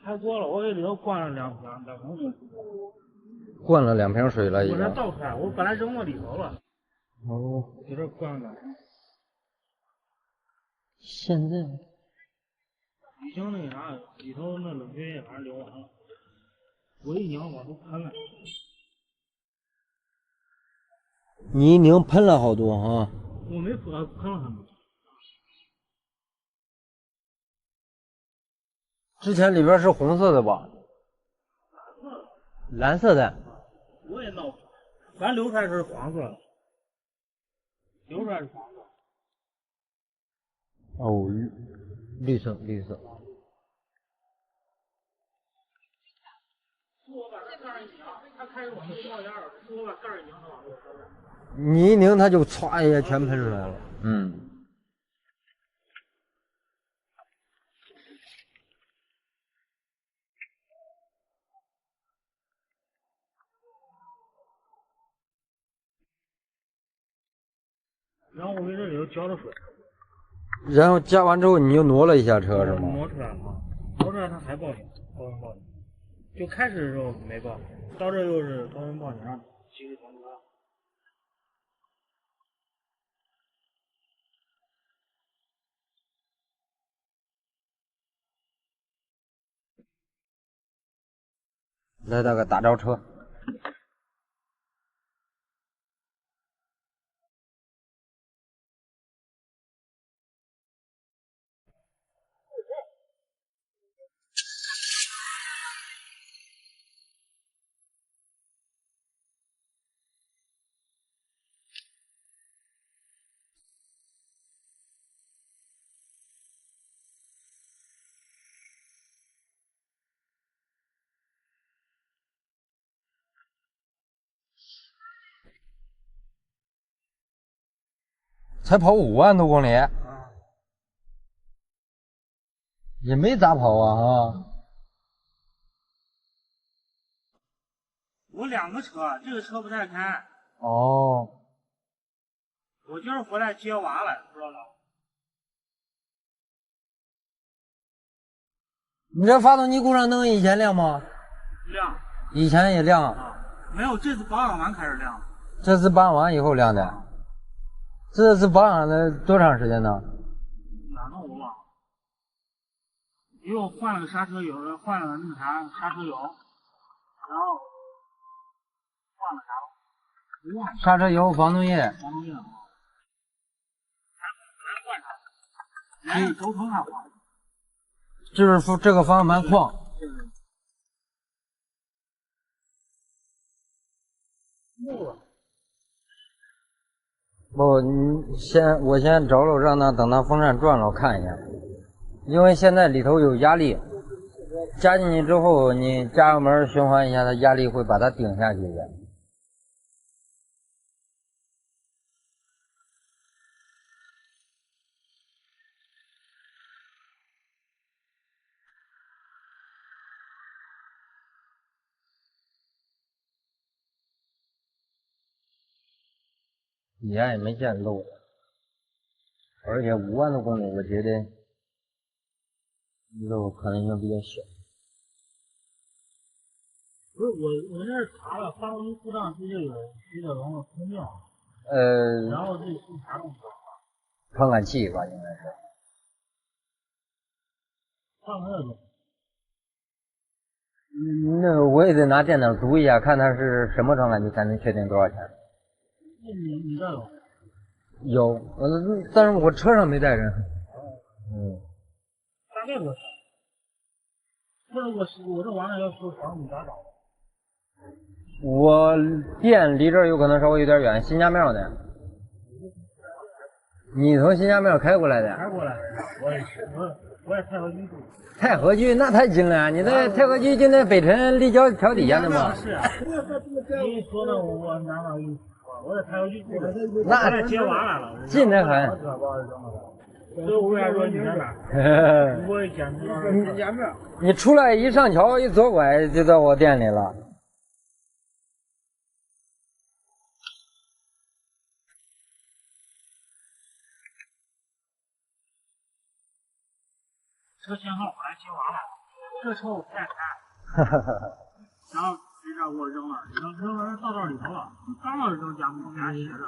开锅了，我给里头灌了两瓶水。灌了2瓶水了已经。我这倒出来，我本来扔到里头了。哦。给这灌了2瓶。现在已经那啥，里头那冷却液反正流完了。我一拧往出喷了。你一拧喷了好多哈。我没喷了很多。之前里边是红色的吧？蓝色的。我也闹不出来，反正流出来是黄色的。流出来是黄色。哦，绿色。我把这盖儿一拧，它开始往这冒烟了。我把盖儿一拧，它往这烧着。你一拧，它就歘一下全喷出来了。嗯。然后我给这里头浇了水。然后加完之后，你就挪了一下车是吗？挪出来了，挪出来它还报警，高温报警。就开始的时候没报警，到这又是高温报警，让及时通知。来，大哥，打着车。才跑5万多公里，也没咋跑啊。我2个车，这个车不太开。哦。我今儿回来接娃来，知道吗？你这发动机故障灯以前亮吗？亮。以前也亮。啊，没有，这次保养完开始亮。这次保养完以后亮的。这次保养了多长时间呢？哪弄我忘了。因为我换了个刹车油，换了那个啥刹车油，然后换了啥？我忘了。刹车油、防冻液。防冻液。还换啥？连轴承还换。就是这个方向盘框。不，我先找找，让它等它风扇转了，我看一下。因为现在里头有压力，加进去之后，你加油门循环一下，它压力会把它顶下去的。以前也没见漏的，而且5万多公里，我觉得漏可能性比较小。不是我那查了，发动机故障是这个徐小龙的空调。然后这是啥东西？传感器吧，应该是。换个那种。那我也得拿电脑读一下，看它是什么传感器才能确定多少钱。那你这有？有，但是我车上没带着。大概多少？那我这玩意儿要修房你咋找？我店离这儿有可能稍微有点远，新家庙的。你从新家庙开过来的？开过来，我也太和居住。太和居那太近了，你在太和居就在北辰立交桥底下的吗？是啊。你说的我哪敢跟你说？我在太和居住的。那我接娃来了。近得很。所以我为啥说你在哪儿？我也简直新家庙。你出来一上桥一左拐就到我店里了。车限号，我来接娃来了。这车我太开，然后谁知道给我扔了，扔完倒里头了，刚要扔家门家斜着，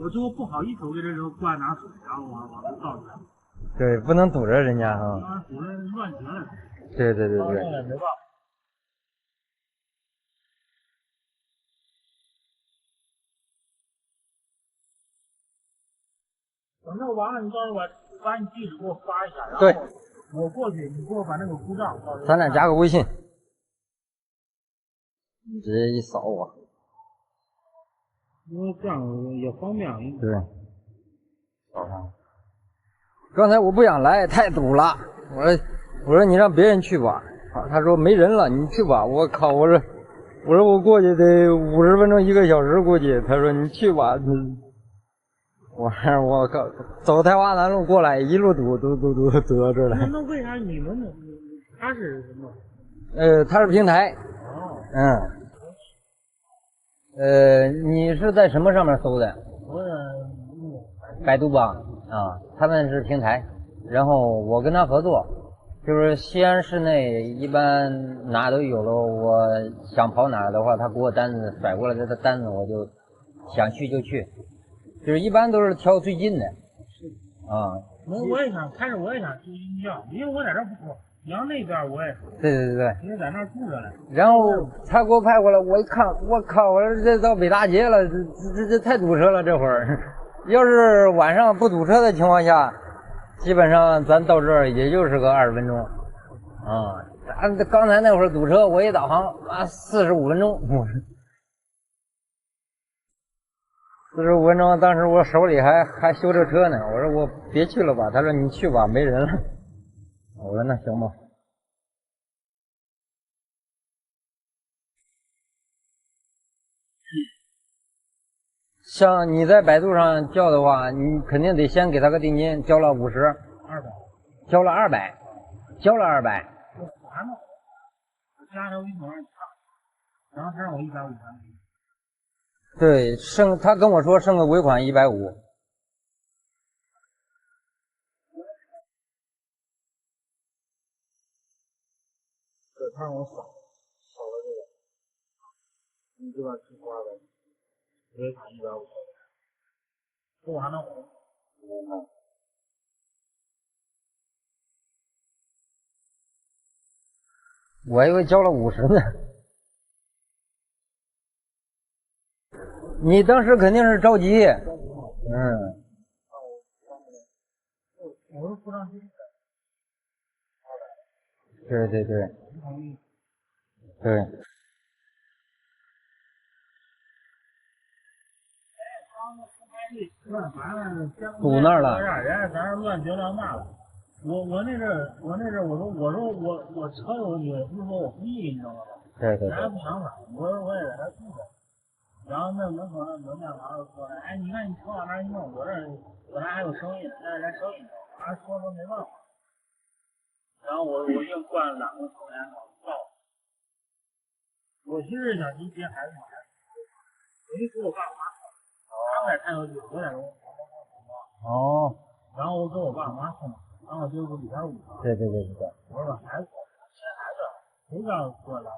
我最后不好意思，我给这扔过来拿水，然后往这倒去。对，不能堵着人家哈。堵着乱绝了。对。没办法。等这完了，你到时候把你地址给我发一下，然后我过去，你给我把那个故障。咱俩加个微信，你直接一扫我。因为这样也方便。对。扫上。刚才我不想来，太堵了。我说你让别人去吧，他说没人了，你去吧。我靠，我说我过去得50分钟1个小时估计。他说你去吧。我靠，走太华南路过来，一路堵到这儿来。那为啥你们他是什么？他是平台。哦。你是在什么上面搜的？我在百度吧。啊，他们是平台，然后我跟他合作，就是西安市内一般哪都有了，我想跑哪的话，他给我单子甩过来的单子，我就想去就去，就是一般都是挑最近的。啊。我也想，开始我也想去医校，因为我在这不说，你要那边我也说。对。因为在那住着呢。然后他给我派过来，我一看，我靠，我说这到北大街了，这太堵车了，这会儿。要是晚上不堵车的情况下，基本上咱到这儿也就是个20分钟。啊，刚才那会儿堵车，我一导航45分钟。45分钟，当时我手里还修着车呢。我说我别去了吧，他说你去吧，没人了。我说那行吧。像你在百度上叫的话，你肯定得先给他个定金，交了50，交了200，我还能加上微信上看，然后他让我150。对，他跟我说剩个尾款150。对，他让我扫了这个，你这边去花呗，尾款150，这我还能红。我以为交了50呢。你当时肯定是着急。我是不让去。对。堵那儿了。人家咱乱绝乱骂了。我那阵我说我车有问题，不是说我故意，你知道吗？对。人家不想法，我说我也在这住着。然后那门口那门面行就说：“哎，你看你车往那一弄，我这还有生意呢，现在连生意都还说没办法。”然后我硬灌了2个抽烟头，告诉我其实想去接孩子，我一给我爸妈送，他们在太原我在哦。然后我给我爸妈送，然后就是礼拜5。对。我说孩子，接孩子，谁让过来？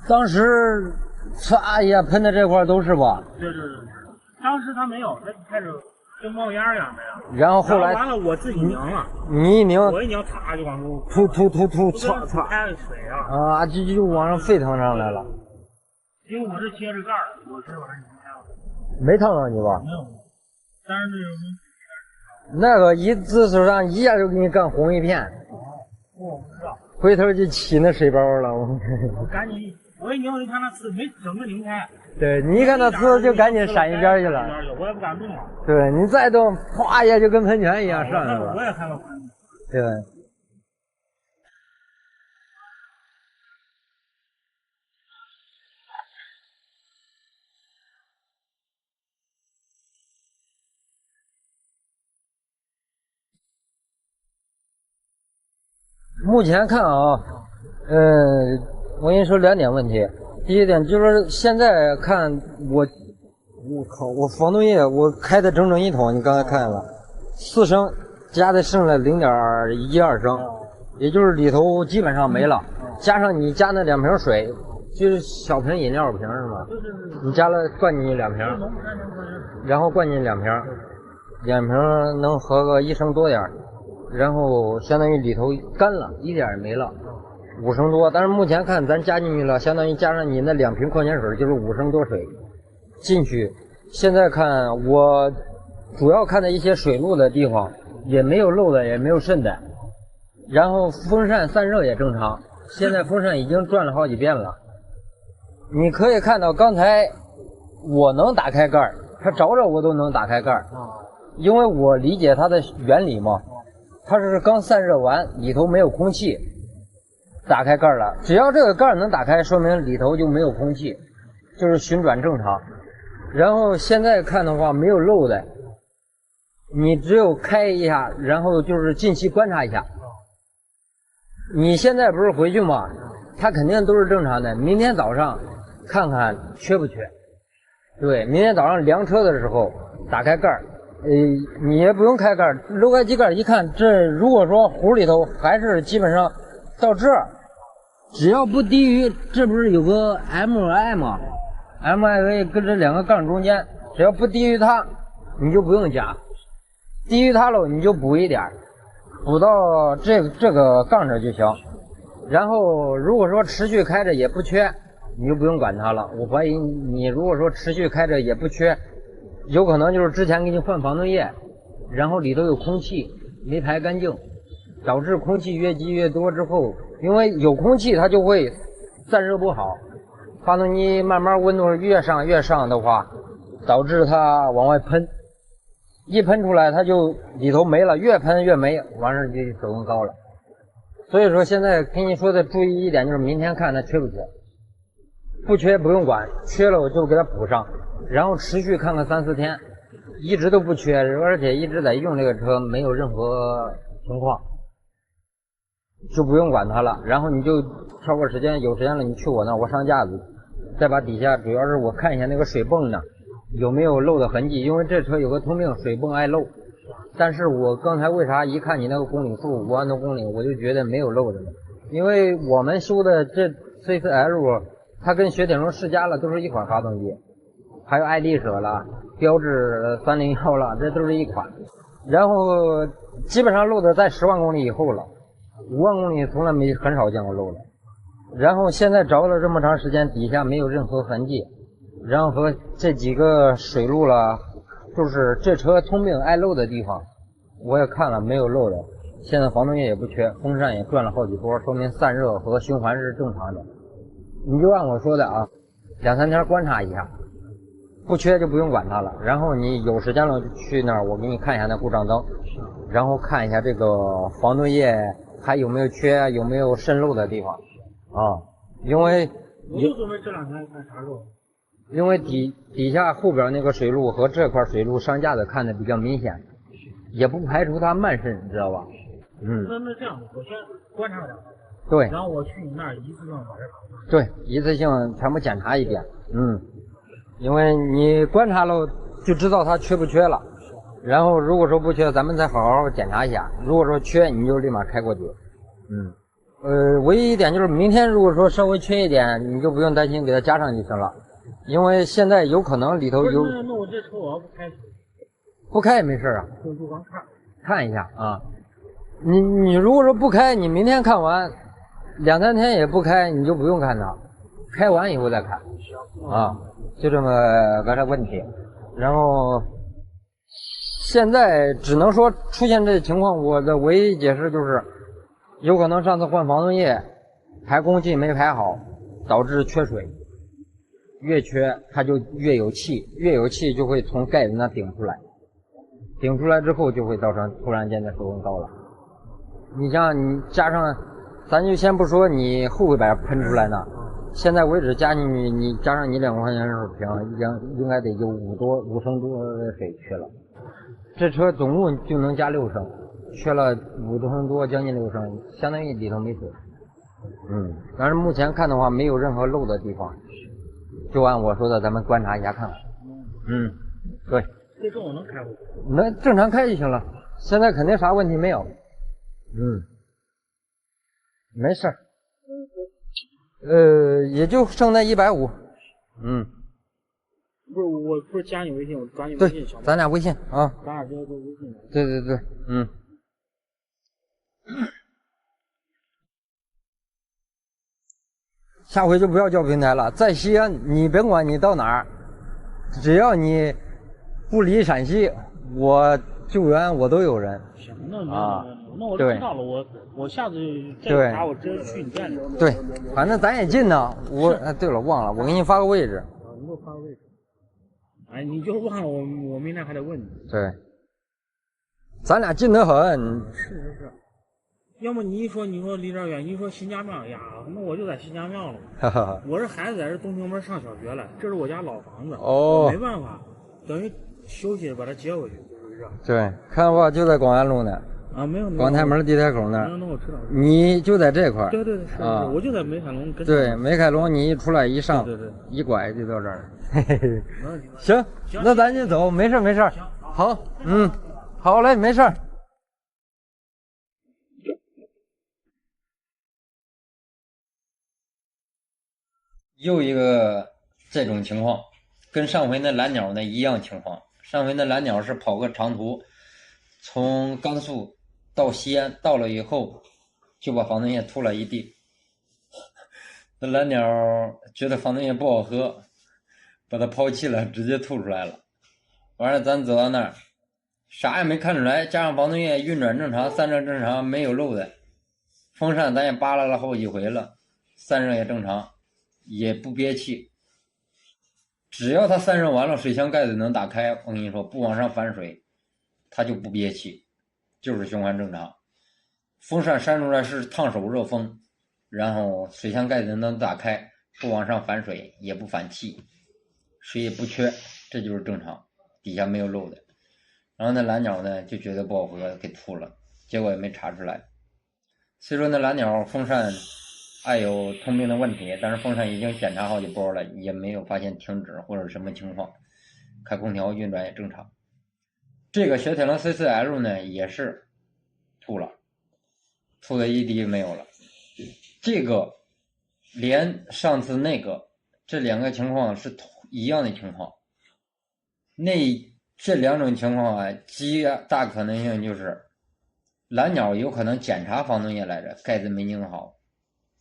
当时哎呀喷的这块都是吧？对。当时他没有，他开始跟冒烟一样的呀。然后后来完了，我自己拧了。你一拧，我一拧，啪就往出唰，开水啊！就往上沸腾上来了。因为我是接着盖儿，我是把它拧开了。没烫到你吧？没有，但是那个一自手上一下就给你干红一片。我不知道。回头就起那水包了。我赶紧，我一拧我就看那刺没整个拧开。对，你一看那刺就赶紧闪一边去了。我也不敢动了。对，你再动，哗一下就跟喷泉一样上来了。我也害怕喷。对。目前看啊，我跟你说2点问题。第一点就是现在看我靠，我防冻液我开的整整1桶，你刚才看了，4升加的剩了0.12升，也就是里头基本上没了，加上你加那2瓶水，就是小瓶饮料瓶是吗？你加了灌进去2瓶，然后灌进2瓶，2瓶能合个1升多点，然后相当于里头干了，一点也没了，5升多。但是目前看咱加进去了，相当于加上你那2瓶矿泉水就是5升多水进去。现在看我主要看的一些水路的地方也没有漏的，也没有渗的，然后风扇散热也正常。现在风扇已经转了好几遍了，你可以看到刚才我能打开盖儿，它着着我都能打开盖儿，因为我理解它的原理嘛，它是刚散热完，里头没有空气，打开盖儿了。只要这个盖儿能打开，说明里头就没有空气，就是旋转正常。然后现在看的话没有漏的，你只有开一下，然后就是近期观察一下。你现在不是回去吗？它肯定都是正常的。明天早上看看缺不缺。对，明天早上量车的时候打开盖儿，你也不用开盖儿，漏开机盖儿一看，这如果说壶里头还是基本上到这儿，只要不低于，这不是有个 MI 吗？MIV 跟这2个杠中间，只要不低于它，你就不用加；低于它了，你就补一点，补到这个杠这就行。然后如果说持续开着也不缺，你就不用管它了。我怀疑你如果说持续开着也不缺，有可能就是之前给你换防冻液，然后里头有空气没排干净，导致空气越积越多之后，因为有空气它就会散热不好。发动机慢慢温度越上的话，导致它往外喷，一喷出来它就里头没了，越喷越没，完事就手动高了。所以说现在跟你说的注意一点就是明天看它缺不缺，不缺不用管，缺了我就给它补上，然后持续看看3、4天，一直都不缺，而且一直在用这个车，没有任何情况，就不用管它了。然后你就挑个时间，有时间了你去我那，我上架子，再把底下主要是我看一下那个水泵呢有没有漏的痕迹，因为这车有个通病，水泵爱漏。但是我刚才为啥一看你那个公里数5万多公里，我就觉得没有漏的呢？因为我们修的这 C4L 它跟雪铁龙世嘉了都是一款发动机，还有爱丽舍了，标致301了，这都是一款。然后基本上漏的在10万公里以后了，5万公里从来很少见过漏的。然后现在着了这么长时间，底下没有任何痕迹，然后和这几个水路了，就是这车通病爱漏的地方，我也看了没有漏的。现在防冻液也不缺，风扇也转了好几波，说明散热和循环是正常的。你就按我说的啊，2、3天观察一下，不缺就不用管它了。然后你有时间了就去那儿，我给你看一下那故障灯，然后看一下这个防冻液还有没有缺，有没有渗漏的地方啊。因为我就准备这2天看啥时候。因为底下后边那个水路和这块水路上架的看的比较明显，也不排除它慢渗，你知道吧？那这样，我先观察2天。对。然后我去你那儿一次性把这搞。对，一次性全部检查一遍。因为你观察了就知道它缺不缺了。然后如果说不缺，咱们再好好检查一下。如果说缺，你就立马开过去。唯一一点就是明天如果说稍微缺一点，你就不用担心，给它加上就行了。因为现在有可能里头有。那我这车我要不开，不开也没事啊，就光看一下啊。你如果说不开，你明天看完，2、3天也不开，你就不用看它，开完以后再看啊，就这么个问题。然后现在只能说出现这情况，我的唯一解释就是有可能上次换防冻液排空气没排好，导致缺水。越缺它就越有气，越有气就会从盖子那顶出来，顶出来之后就会造成突然间的手动高了。你像你加上，咱就先不说你后边喷出来呢，现在为止加进去，你加上你2个矿泉水瓶，应该得有5升多的水缺了。这车总共就能加6升，缺了5升多，将近6升，相当于里头没水。但是目前看的话，没有任何漏的地方。就按我说的，咱们观察一下看看。对，这中午能开不？能正常开就行了。现在肯定啥问题没有。没事儿。也就剩那150。不是，我不是加你微信，我转你微信。对，咱俩微信啊。咱俩直接做微信。对，下回就不要叫平台了，在西安，你甭管你到哪儿，只要你不离陕西，我救援我都有人。行，那我知道了，我下次再有啥我直接去你店里。对，反正咱也近呢。对了，忘了，我给你发个位置。你给我发个位置。哎，你就忘了我明天还得问你。对，咱俩近得很。是。要么你说离这儿远，你说新家庙呀，那我就在新家庙了。我这孩子在这东平门上小学了，这是我家老房子。没办法，等于休息把他接回去，就是这。对，看吧，就在广安路呢。没有。广泰门地铁口那儿。那我知道。你就在这块儿。对，我就在梅凯龙跟。对，梅凯龙你一出来一上，对，一拐就到这儿。行，那咱就走，没事。好，好嘞，没事。又一个这种情况，跟上回那蓝鸟那一样情况。上回那蓝鸟是跑个长途，从甘肃到西安，到了以后就把防冻液吐了一地。那蓝鸟觉得防冻液不好喝，把它抛弃了，直接吐出来了。完了，咱走到那儿，啥也没看出来，加上防冻液运转正常，散热正常，没有漏的。风扇咱也扒拉了好几回了，散热也正常。也不憋气，只要它散热完了，水箱盖子能打开，我跟你说不往上反水，它就不憋气，就是循环正常。风扇扇出来是烫手热风，然后水箱盖子能打开，不往上反水，也不反气，水也不缺，这就是正常，底下没有漏的。然后那蓝鸟呢就觉得不好喝，给吐了，结果也没查出来。虽说那蓝鸟风扇爱有通病的问题，但是风扇已经检查好几波了，也没有发现停止或者什么情况，开空调运转也正常。这个雪铁龙 C4L 呢也是吐了，吐的一滴没有了。这个连上次那个这两个情况是一样的情况。这两种情况啊，极大可能性就是蓝鸟有可能检查防冻液来着，盖子没拧好。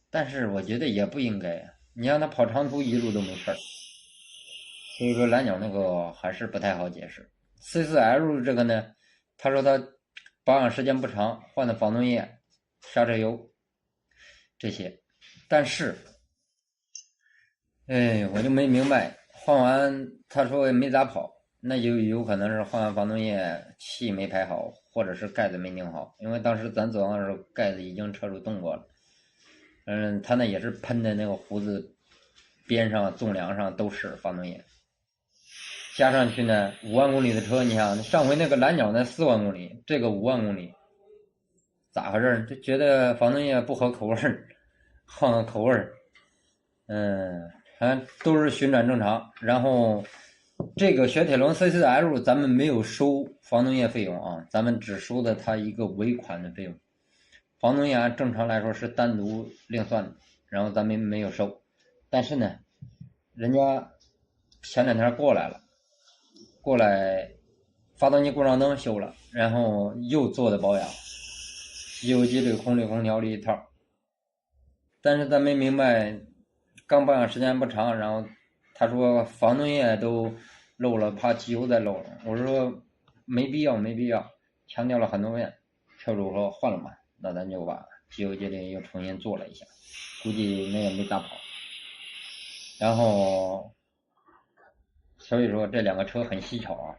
但是我觉得也不应该，你让他跑长途一路都没事儿，所以说蓝鸟那个还是不太好解释。C4L 这个呢，他说他保养时间不长，换的防冻液、刹车油这些，但是，我就没明白，换完他说没咋跑，那就有可能是换完防冻液气没排好，或者是盖子没拧好，因为当时咱走上的时候盖子已经车主动过了。他那也是喷的那个胡子边上纵梁上都是防冻液，加上去呢5万公里的车，你想上回那个蓝鸟那4万公里，这个5万公里，咋回事？就觉得防冻液不合口味，换个口味，反正都是循转正常。然后这个雪铁龙 C4L 咱们没有收防冻液费用啊，咱们只收的它一个尾款的费用。防冻液按正常来说是单独另算的，然后咱们没有收。但是呢，人家前2天过来发动机故障灯修了，然后又做的保养，机油机滤、空滤、空调这一套。但是咱没明白，刚保养时间不长，然后他说防冻液都漏了，怕机油再漏了。我说没必要，强调了很多遍。车主说换了吧。那咱就把机油机滤又重新做了一下，估计那也没咋跑。然后所以说这两个车很蹊跷啊，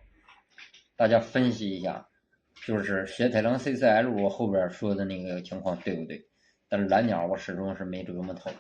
大家分析一下，就是雪铁龙 C4L 我后边说的那个情况对不对？但是蓝鸟我始终是没琢磨透。